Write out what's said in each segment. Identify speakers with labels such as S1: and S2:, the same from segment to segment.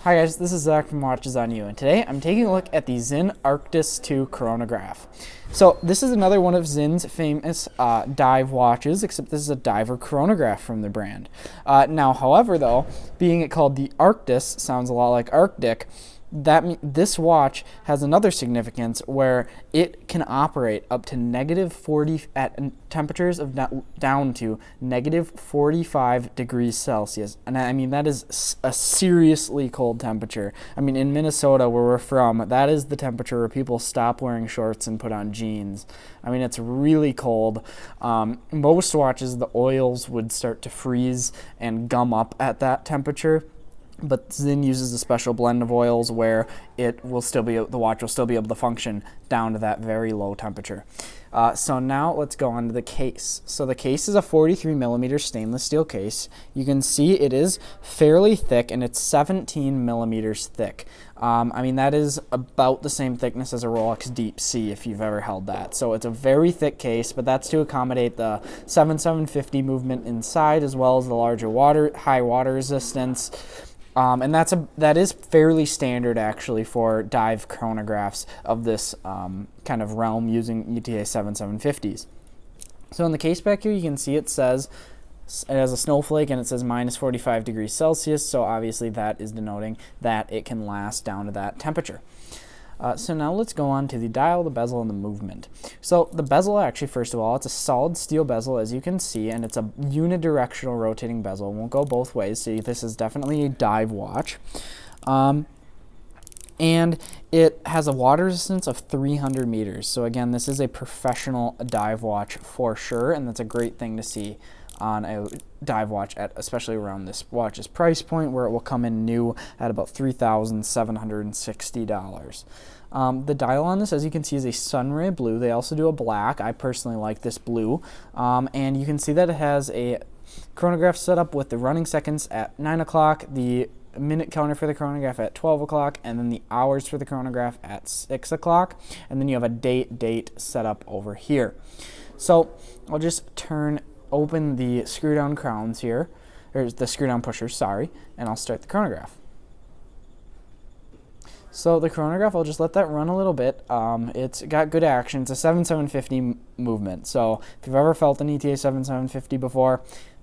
S1: Hi guys, this is Zach from Watches on You, and today I'm taking a look at the Sinn ARKTIS II chronograph. So this is another one of Sinn's famous dive watches, except this is a diver chronograph from the brand. Now, however, though, being it called the ARKTIS sounds a lot like Arctic. This watch has another significance where it can operate up to -40 at temperatures of down to -45 degrees Celsius. And I mean, that is a seriously cold temperature. I mean, in Minnesota, where we're from, that is the temperature where people stop wearing shorts and put on jeans. I mean, it's really cold. Most watches, the oils would start to freeze and gum up at that temperature. But Sinn uses a special blend of oils where the watch will still be able to function down to that very low temperature. So now let's go on to the case. So the case is a 43 millimeter stainless steel case. You can see it is fairly thick, and it's 17 millimeters thick. I mean, that is about the same thickness as a Rolex Deep Sea if you've ever held that. So it's a very thick case, but that's to accommodate the 7750 movement inside, as well as the larger high water resistance. And that is fairly standard actually for dive chronographs of this kind of realm using ETA 7750s. So in the case back here, you can see it has a snowflake and it says -45 degrees Celsius. So obviously that is denoting that it can last down to that temperature. So now let's go on to the dial, the bezel, and the movement. So the bezel, actually, first of all, it's a solid steel bezel, as you can see, and it's a unidirectional rotating bezel. It won't go both ways, so this is definitely a dive watch. And it has a water resistance of 300 meters. So again, this is a professional dive watch for sure, and that's a great thing to see on a dive watch, especially around this watch's price point, where it will come in new at about $3,760. The dial on this, as you can see, is a sunray blue. They also do a black. I personally like this blue. And you can see that it has a chronograph set up with the running seconds at 9 o'clock, the minute counter for the chronograph at 12 o'clock, and then the hours for the chronograph at 6 o'clock. And then you have a date set up over here. So I'll just open the screw down crowns here, or the screw down pushers, sorry, and I'll start the chronograph. So the chronograph, I'll just let that run a little bit. It's got good action. It's a 7750 movement. So if you've ever felt an ETA 7750 before,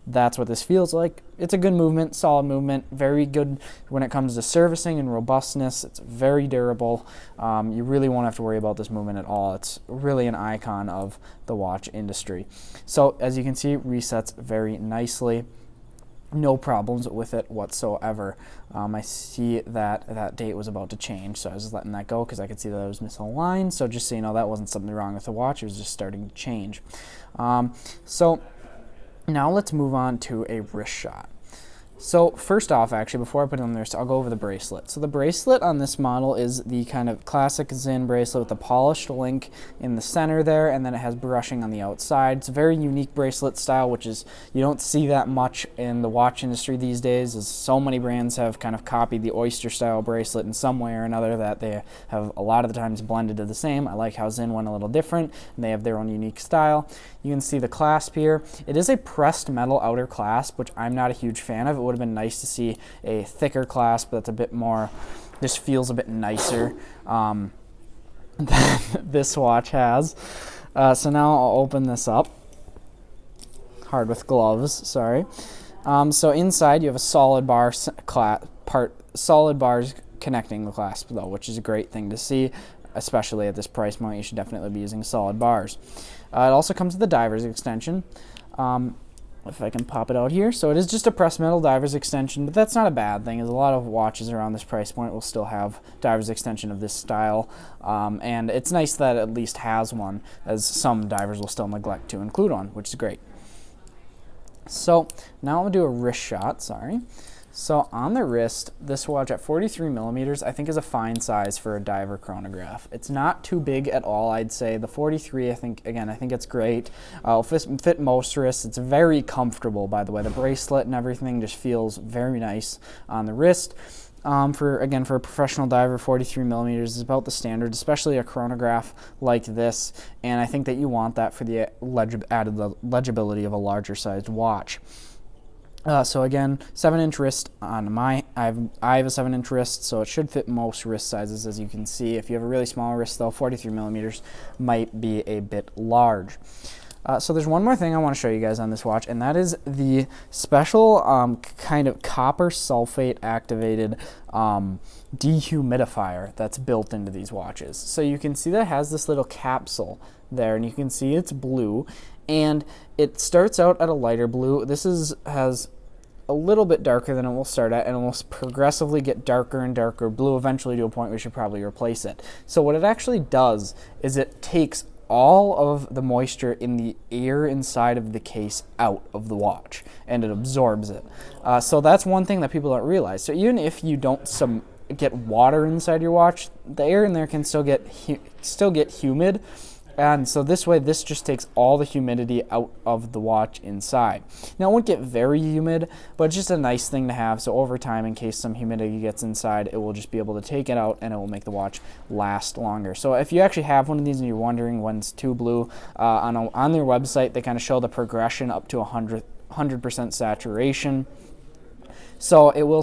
S1: that's what this feels like. It's a good movement, solid movement, very good when it comes to servicing and robustness. It's very durable. You really won't have to worry about this movement at all. It's really an icon of the watch industry. So as you can see, it resets very nicely. No problems with it whatsoever. I see that date was about to change, so I was just letting that go because I could see that it was misaligned. So just so you know, that wasn't something wrong with the watch. It was just starting to change. So now let's move on to a wrist shot. So first off, actually, before I put it on the wrist, I'll go over the bracelet. So the bracelet on this model is the kind of classic Sinn bracelet with the polished link in the center there, and then it has brushing on the outside. It's a very unique bracelet style, which is, you don't see that much in the watch industry these days, as so many brands have kind of copied the oyster style bracelet in some way or another that they have a lot of the times blended to the same. I like how Sinn went a little different, and they have their own unique style. You can see the clasp here. It is a pressed metal outer clasp, which I'm not a huge fan of. It would have been nice to see a thicker clasp that's a bit more, just feels a bit nicer than this watch has. So now I'll open this up. Hard with gloves, sorry. So inside you have a solid solid bars connecting the clasp though, which is a great thing to see, especially at this price point. You should definitely be using solid bars. It also comes with the diver's extension. If I can pop it out here. So it is just a pressed metal diver's extension, but that's not a bad thing, as a lot of watches around this price point will still have diver's extension of this style. And it's nice that it at least has one, as some divers will still neglect to include one, which is great. So now I'm going to do a wrist shot, sorry. So on the wrist, this watch at 43 millimeters, I think is a fine size for a diver chronograph. It's not too big at all, I'd say. The 43, I think it's great. It'll fit most wrists. It's very comfortable, by the way. The bracelet and everything just feels very nice on the wrist. For a professional diver, 43 millimeters is about the standard, especially a chronograph like this. And I think that you want that for the added legibility of a larger sized watch. So again, 7-inch wrist on my I have a 7-inch wrist, so it should fit most wrist sizes, as you can see. If you have a really small wrist, though, 43 millimeters might be a bit large. So there's one more thing I want to show you guys on this watch, and that is the special kind of copper sulfate activated dehumidifier that's built into these watches. So you can see that it has this little capsule there, and you can see it's blue, and it starts out at a lighter blue. This has a little bit darker than it will start at, and it will progressively get darker and darker blue, eventually to a point where we should probably replace it. So what it actually does is it takes all of the moisture in the air inside of the case out of the watch, and it absorbs it. So that's one thing that people don't realize. So even if you don't get water inside your watch, the air in there can still get humid. And so this way, this just takes all the humidity out of the watch inside. Now, it won't get very humid, but it's just a nice thing to have. So over time, in case some humidity gets inside, it will just be able to take it out, and it will make the watch last longer. So if you actually have one of these and you're wondering when's too blue, on their website, they kind of show the progression up to 100% saturation. So it will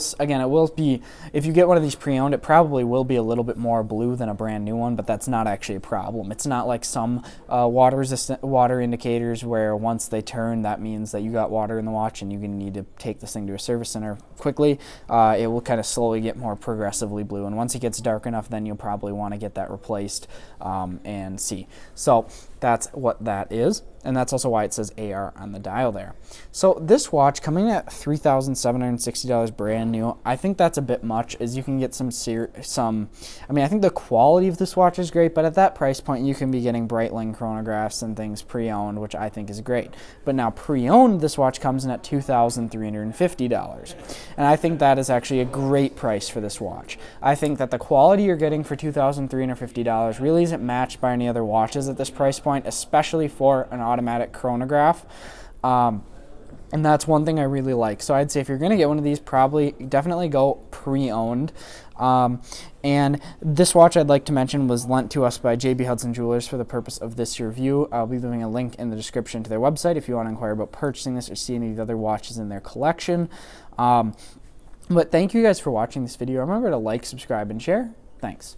S1: be, if you get one of these pre-owned, it probably will be a little bit more blue than a brand new one, but that's not actually a problem. It's not like some water indicators where once they turn, that means that you got water in the watch and you're going to need to take this thing to a service center quickly. It will kind of slowly get more progressively blue, and once it gets dark enough, then you'll probably want to get that replaced and see. So that's what that is, and that's also why it says AR on the dial there. So this watch coming at $3,760 brand new, I think that's a bit much, as you can get I think the quality of this watch is great, but at that price point you can be getting Breitling chronographs and things pre-owned, which I think is great. But now pre-owned, this watch comes in at $2,350, and I think that is actually a great price for this watch. I think that the quality you're getting for $2,350 really isn't matched by any other watches at this price point, especially for an automatic chronograph. And that's one thing I really like. So I'd say if you're going to get one of these, definitely go pre-owned. And this watch, I'd like to mention, was lent to us by JB Hudson Jewelers for the purpose of this review. I'll be leaving a link in the description to their website if you want to inquire about purchasing this or see any of the other watches in their collection. But thank you guys for watching this video. Remember to like, subscribe, and share. Thanks.